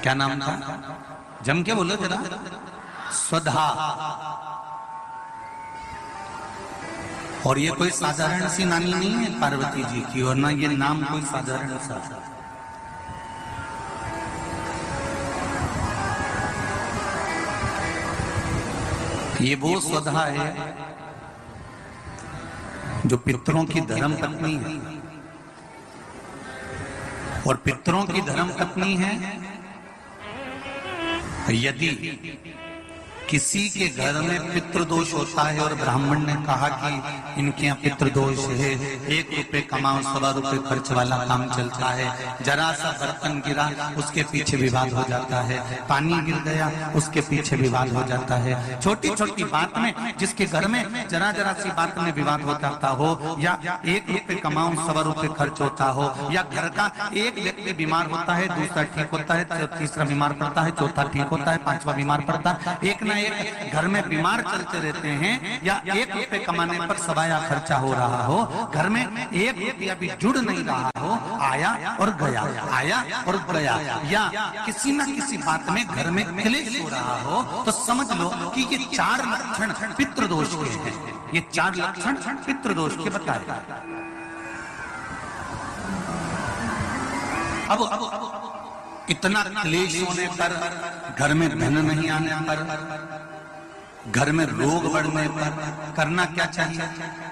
क्या नाम था? जम के बोलो जरा। स्वधा। और ये कोई साधारण सी नानी नहीं है पार्वती जी की, और ना ये नाम कोई साधारण सा। ये वो स्वधा है जो पितरों की धर्म पत्नी है, और पितरों की धर्म पत्नी है यदि किसी के घर में पितृदोष होता है और ब्राह्मण ने कहा कि इनके यहाँ पितृदोष है, 1 रुपए कमाओ 1.25 रुपए खर्च वाला काम चलता है, जरा सा बर्तन गिरा उसके पीछे विवाद हो जाता है, पानी गिर गया उसके पीछे विवाद हो जाता है, छोटी छोटी बात में जिसके घर में जरा जरा सी बात में विवाद हो जाता हो, या 1 रुपए कमाओ 1.25 रुपए खर्च होता हो, या घर का एक व्यक्ति बीमार होता है, दूसरा ठीक होता है, तीसरा बीमार पड़ता है, चौथा ठीक होता है, 5वां बीमार पड़ता है, एक ना एक घर में बीमार चलते रहते हैं, या 1 रुपए कमाने पर सवाया खर्चा हो रहा हो, घर में 1 रुपया भी जुड़ नहीं रहा हो, आया और गया, आया और गया, या किसी न किसी बात में घर में क्लेश हो रहा हो, तो समझ लो कि ये 4 लक्षण पितृदोष के हैं। ये 4 लक्षण पितृदोष के बताए। अब इतना क्लेश होने पर, घर में धन नहीं आने पर, घर में रोग बढ़ने पर करना क्या चाहिए?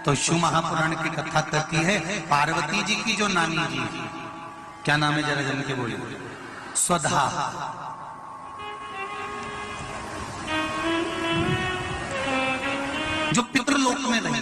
तो शिव महापुराण की कथा कहती है पार्वती जी की जो नानी जी, क्या नाम है जरा जन के बोलिए? स्वधा। जो पितृलोक में रही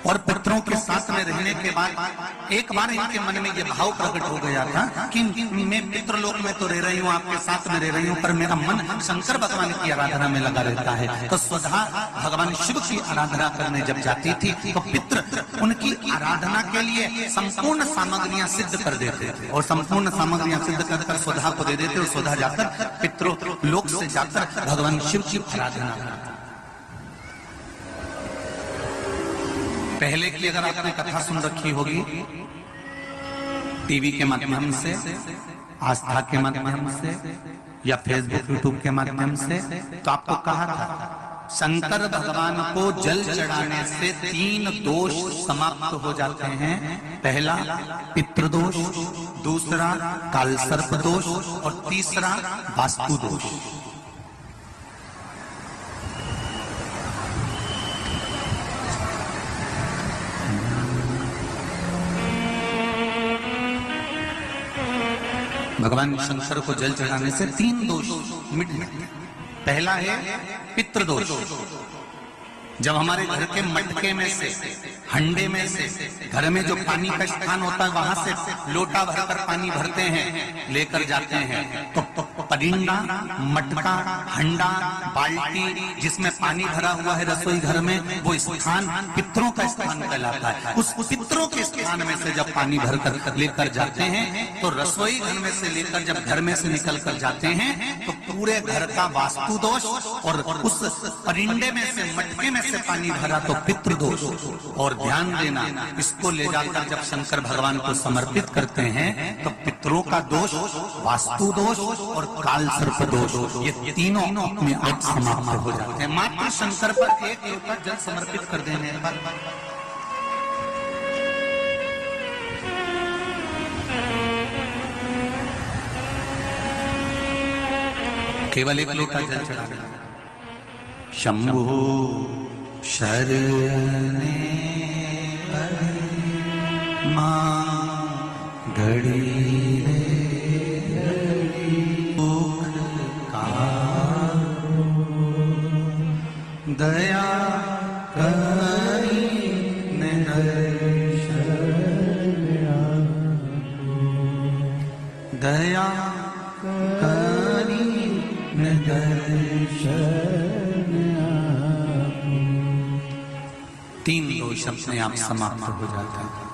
और पितरों के साथ में रहने के बाद एक बार इनके मन में यह भाव प्रकट हो गया था कि मैं पितृलोक में तो रह रही हूँ, आपके साथ में रह रही हूँ, पर मेरा मन शंकर भगवान की आराधना में लगा रहता है। तो स्वधा भगवान शिव की आराधना करने जब जाती थी तो पितृ उनकी आराधना के लिए संपूर्ण सामग्रियां सिद्ध कर देते थे, और संपूर्ण सामग्रियां सिद्ध कर स्वधा को दे देते, और स्वधा जाकर पितृलोक से जाकर भगवान शिव की आराधना करते। पहले की अगर आपने कथा सुन रखी होगी टीवी के माध्यम से, आस्था के माध्यम से, या फेसबुक यूट्यूब के माध्यम से, तो आपको कहा था शंकर भगवान को जल चढ़ाने से 3 दोष समाप्त हो जाते हैं। पहला पितृदोष, दूसरा कालसर्प दोष, और तीसरा वास्तु दोष। भगवान शंकर को जल चढ़ाने से 3 दोष मिट जाते। पहला है पितृदोष। जब हमारे घर के मटके में से, हंडे में से, घर में जो पानी का स्थान होता है वहां से लोटा भरकर पानी भरते हैं, लेकर जाते हैं, तो परिंदा, मटका, हंडा, बाल्टी जिसमें पानी भरा हुआ है रसोई घर में, वो स्थान पितरों का स्थान कहलाता है। उस पितरों के स्थान में से जब पानी भरकर लेकर जाते हैं, तो रसोई घर में से लेकर जब घर में से निकल कर जाते हैं, तो पूरे घर का वास्तु दोष, और उस परिंदे में से, मटके में से पानी भरा तो पितृदोष। और ध्यान देना, इसको ले जाकर जब शंकर भगवान को समर्पित करते हैं, तो पितरों का दोष, वास्तु दोष और काल सर्प दोष, ये तीनों में आप समाप्त हो जाते हैं। मात्र शंकर पर 1 लोटा जल समर्पित कर देने पर। केवल 1 लोटा जल चढ़ा देना। शंभु शरणे मां घड़ी दुख कारो, दया करी दर्शन, दया करी दर्शन। 3 दोष अपने आप समाप्त हो जाता है।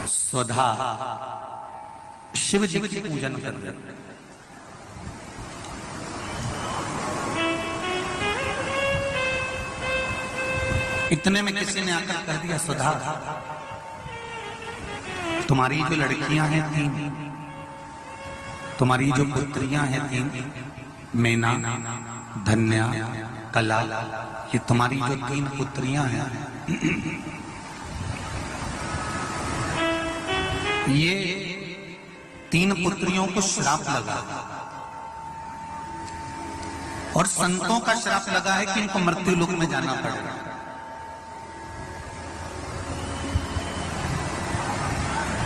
स्वधा शिव जी की पूजन कर रहे, इतने में किसी ने आकर कह दिया, स्वधा तुम्हारी जो लड़कियां हैं 3, तुम्हारी जो पुत्रियां हैं तीन, मेना, धन्या, कला, ये तुम्हारी जो तीन पुत्रियां हैं, ये तीन पुत्रियों को श्राप लगा और संतों का श्राप लगा है कि इनको मृत्यु लोक में जाना पड़ेगा।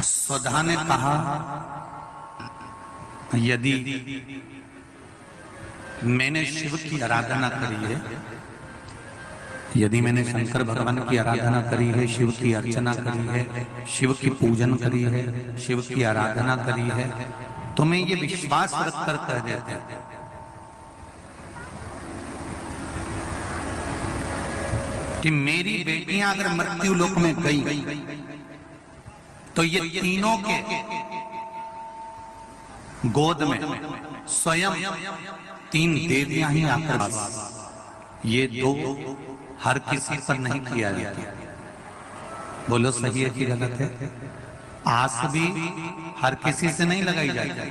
स्वधा ने कहा, यदि मैंने शिव की आराधना करी है, यदि मैंने शंकर भगवान की आराधना करी है, शिव की अर्चना करी है, शिव की पूजन करी है, शिव की आराधना करी है, तो मैं ये विश्वास रखकर कह देते हैं कि मेरी बेटियां अगर मृत्यु लोक में गई तो ये तीनों के गोद में स्वयं तीन देवियां ही आकर, ये दो हर किसी पर नहीं किया जाता। बोलो सही है कि गलत है? आस भी हर किसी से नहीं लगाई जाती,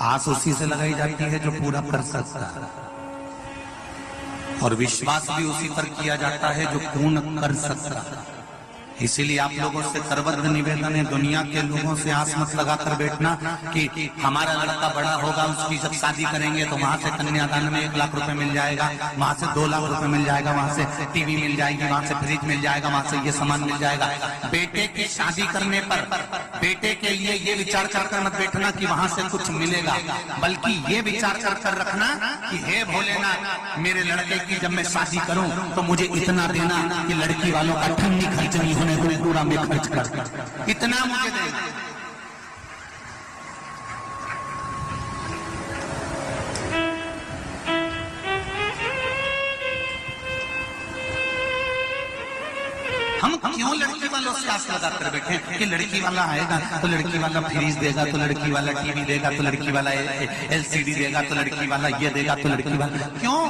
आस उसी से लगाई जाती है जो पूरा कर सकता है, और विश्वास भी उसी पर किया जाता है जो पूर्ण कर सकता है। इसीलिए आप लोगों से करबद्ध निवेदन है, दुनिया के लोगों से आस मत लगाकर बैठना कि हमारा लड़का बड़ा होगा, उसकी जब शादी करेंगे तो वहां से कन्यादान में 1 लाख रुपए मिल जाएगा, वहां से 2 लाख रुपए मिल जाएगा, वहां से टीवी मिल जाएगी, वहां से फ्रिज मिल जाएगा, वहां से ये सामान मिल जाएगा। बेटे की शादी करने पर बेटे के लिए ये विचार कर मत बैठना कि वहां से कुछ मिलेगा, बल्कि ये विचार कर रखना कि हे भोलेनाथ, मेरे लड़के की जब मैं शादी करूं तो मुझे इतना देना कि लड़की वालों का ठंडी खर्च नहीं होने पूरा में खर्च कर, इतना मुझे देना। हम क्यों लड़की वालों से आस लगाकर बैठे कि लड़की वाला आएगा तो लड़की वाला फ्रिज देगा, तो लड़की वाला टीवी देगा, तो लड़की वाला LCD देगा, तो लड़की वाला ये देगा, तो लड़की वाला क्यों?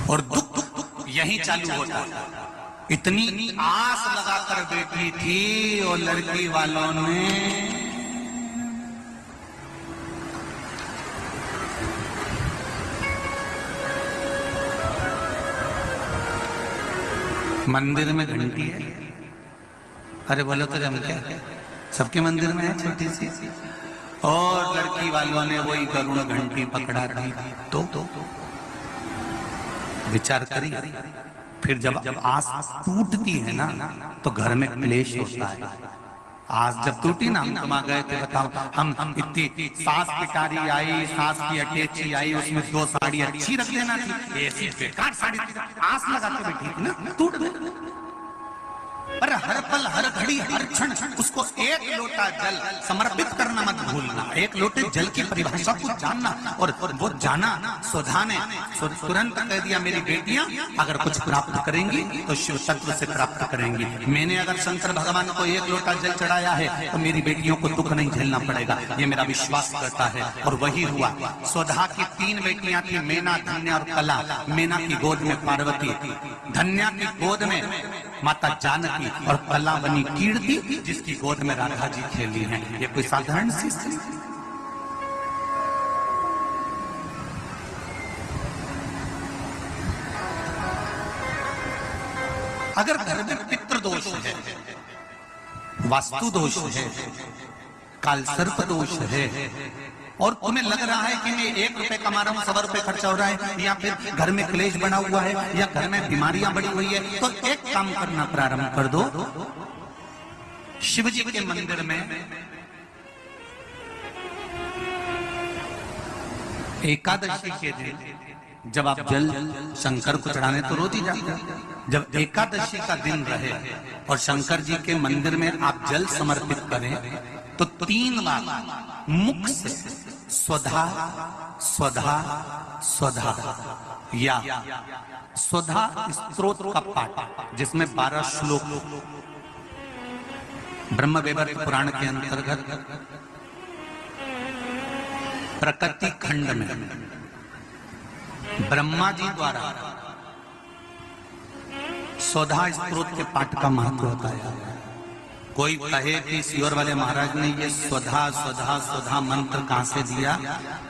और दुख यही चालू होता है। इतनी आस लगाकर बैठी थी और लड़की वालों ने मंदिर में घंटी है, अरे बोलो तो जम क्या, सबके मंदिर में है छोटी सी, और लड़की वालों ने वही करुण घंटी पकड़ा दी। तो विचार करिए, फिर जब आस टूटती है ना तो घर में क्लेश होता है। आस जब टूटी ना, हम आ गए थे, बताओ, हम इतनी सास पिटारी आई, सास की अटैची आई, उसमें 2 साड़ी अच्छी रख देना थी, ऐसी बेकार साड़ी आस लगा के बैठी थी ना, टूट गई। पर हर पल, हर घड़ी, हर क्षण उसको 1 लोटा जल समर्पित करना मत भूलना। 1 लोटे जल की परिभाषा को जानना, और वो जाना स्वधा ने तुरंत कह दिया, मेरी बेटियां अगर कुछ प्राप्त करेंगी तो शिव तत्व से प्राप्त करेंगी। मैंने अगर शंकर भगवान को 1 लोटा जल चढ़ाया है तो मेरी बेटियों को दुख नहीं झेलना पड़ेगा, ये मेरा विश्वास करता है। और वही हुआ। स्वधा की 3 बेटियां थी, मेना, धन्या और कला। मेना की गोद में पार्वती, धन्या की गोद में माता जानकी, और कला बनी कीर्ति, जिसकी गोद में राधा जी खेली हैं। ये कोई साधारण सी स्त्री? अगर घर में पितृदोष है, वास्तु दोष है, काल सर्प दोष है, और तुम्हें लग रहा है कि मैं 1 रुपए कमा रहा हूं, 100 रुपए खर्चा हो रहा है, या फिर घर में क्लेश बना हुआ है, या घर में बीमारियां बढ़ी हुई है, तो एक काम करना प्रारंभ कर दो। शिव जी के मंदिर में एकादशी के दिन जब आप जल शंकर को चढ़ाने तो रोज ही जाते हैं, जब एकादशी का दिन रहे और शंकर जी के मंदिर में आप जल समर्पित करें तो 3 बार मुख से स्वधा स्वधा स्वधा या स्वधा स्तोत्र का पाठ, जिसमें 12 श्लोक ब्रह्म वैवर्त पुराण के अंतर्गत प्रकृति खंड में ब्रह्मा जी द्वारा स्वधा स्तोत्र के पाठ का महत्व बताया। कोई कहे कि सीवर वाले महाराज ने ये स्वधा स्वधा स्वधा मंत्र कहां से दिया,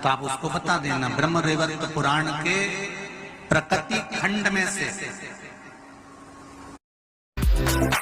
तो आप उसको बता देना। ब्रह्म वैवर्त पुराण के प्रकृति खंड में से